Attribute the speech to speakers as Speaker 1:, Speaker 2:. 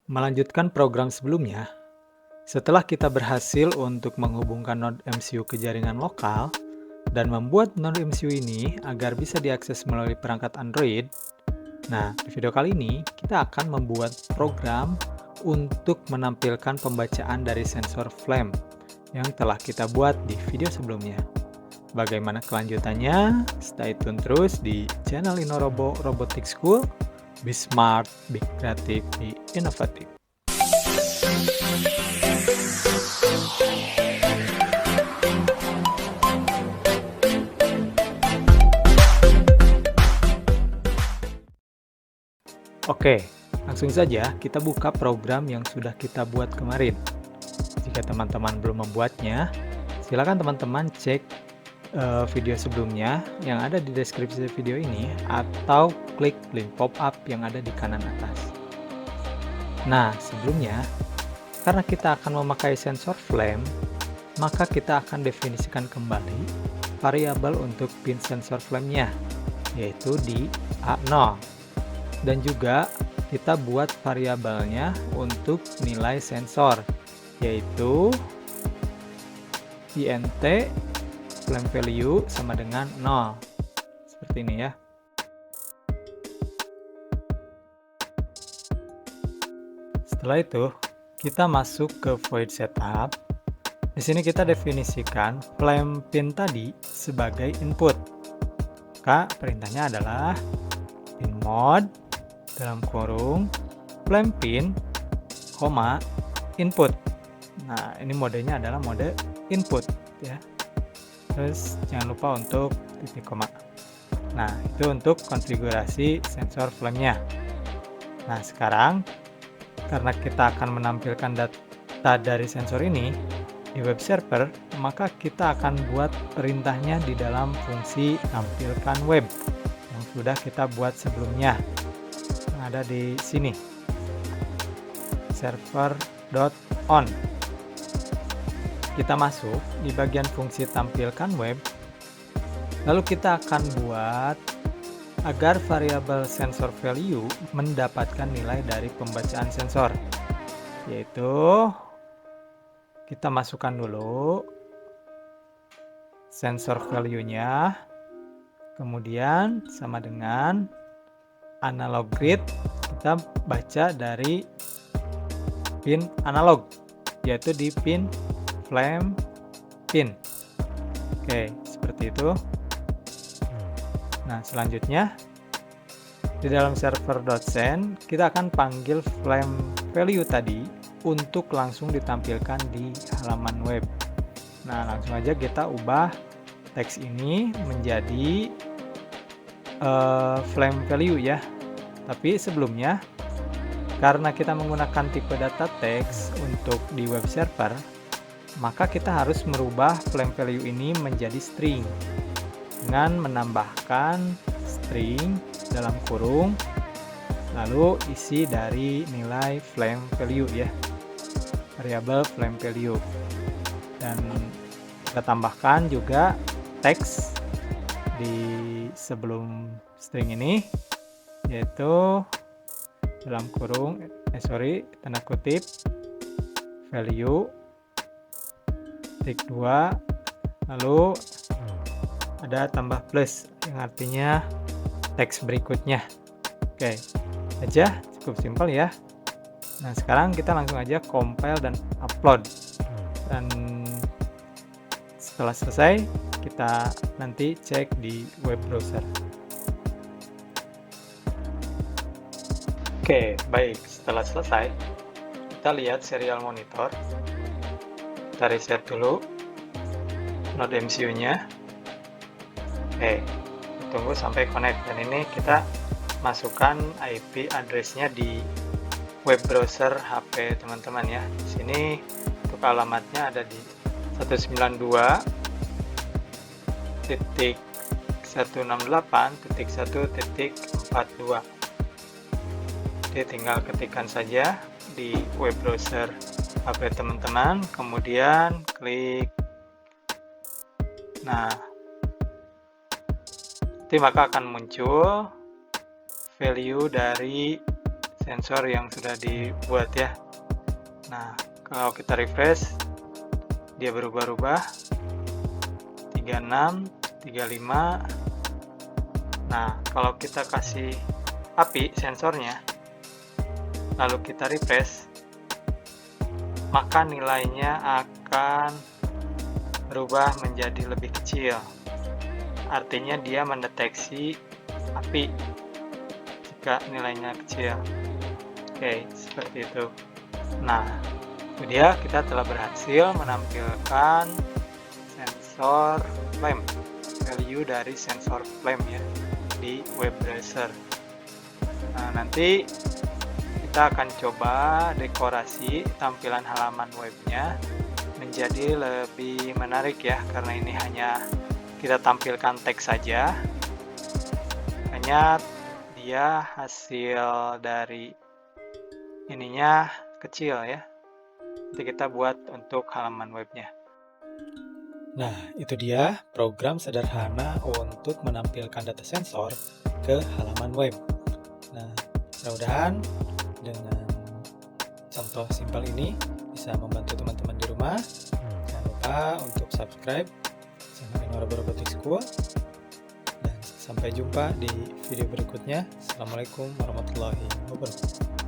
Speaker 1: Melanjutkan program sebelumnya, setelah kita berhasil untuk menghubungkan node MCU ke jaringan lokal dan membuat node MCU ini agar bisa diakses melalui perangkat Android, nah di video kali ini kita akan membuat program untuk menampilkan pembacaan dari sensor flame yang telah kita buat di video sebelumnya. Bagaimana kelanjutannya? Stay tune terus di channel Inorobo Robotics School. Be smart, be creative, be innovative. Oke, langsung saja kita buka program yang sudah kita buat kemarin. Jika teman-teman belum membuatnya, silakan teman-teman cek video sebelumnya yang ada di deskripsi video ini atau klik link pop-up yang ada di kanan atas. Nah, sebelumnya, karena kita akan memakai sensor flame, maka kita akan definisikan kembali variabel untuk pin sensor flame-nya, yaitu di A0. Dan juga kita buat variabelnya untuk nilai sensor, yaitu int flame value sama dengan 0. Seperti ini ya. Setelah itu, kita masuk ke void setup. Di sini kita definisikan flame pin tadi sebagai input. Maka perintahnya adalah pin mode dalam kurung flame pin, input. Nah, ini modenya adalah mode input ya. Terus jangan lupa untuk titik koma. Nah, itu untuk konfigurasi sensor flame-nya. Nah, sekarang karena kita akan menampilkan data dari sensor ini di web server, maka kita akan buat perintahnya di dalam fungsi tampilkan web yang sudah kita buat sebelumnya. Ada di sini server.on. Kita masuk di bagian fungsi tampilkan web, lalu kita akan buat agar variabel sensor value mendapatkan nilai dari pembacaan sensor, yaitu kita masukkan dulu sensor value-nya, kemudian sama dengan analog read, kita baca dari pin analog, yaitu di pin flame pin. Oke, seperti itu. Nah, selanjutnya di dalam server.send kita akan panggil flame value tadi untuk langsung ditampilkan di halaman web. Nah, langsung aja kita ubah teks ini menjadi flame value ya. Tapi sebelumnya, karena kita menggunakan tipe data text untuk di web server, maka kita harus merubah flame value ini menjadi string dengan menambahkan string dalam kurung lalu isi dari nilai flame value ya, variabel flame value, dan kita tambahkan juga teks di sebelum string ini, yaitu dalam kurung tanda kutip value titik 2, lalu ada tambah plus yang artinya teks berikutnya. Oke, aja cukup simpel ya. Nah, sekarang kita langsung aja compile dan upload, dan setelah selesai kita nanti cek di web browser. Oke, baik, setelah selesai kita lihat serial monitor. Kita reset dulu node MCU-nya. Oke, tunggu sampai connect, dan ini kita masukkan IP address-nya di web browser HP teman-teman ya. Di sini untuk alamatnya ada di 192.168.1.42. Jadi tinggal ketikkan saja di web browser HP teman-teman, kemudian klik. Nah, nanti maka akan muncul value dari sensor yang sudah dibuat ya. Nah, kalau kita refresh, dia berubah-ubah, 36, 35. Nah, kalau kita kasih api sensornya, lalu kita refresh, maka nilainya akan berubah menjadi lebih kecil. Artinya dia mendeteksi api jika nilainya kecil. Oke, seperti itu. Nah, itu dia, kita telah berhasil menampilkan sensor flame, value dari sensor flame ya di web browser. Nah, nanti kita akan coba dekorasi tampilan halaman webnya menjadi lebih menarik ya, karena ini hanya kita tampilkan teks saja. Hanya dia hasil dari ininya kecil ya. Nanti kita buat untuk halaman webnya. Nah, itu dia program sederhana untuk menampilkan data sensor ke halaman web. Nah, mudah-mudahan dengan contoh simpel ini bisa membantu teman-teman di rumah. Jangan lupa untuk subscribe channel Enora Robotics School. Dan sampai jumpa di video berikutnya. Assalamualaikum warahmatullahi wabarakatuh.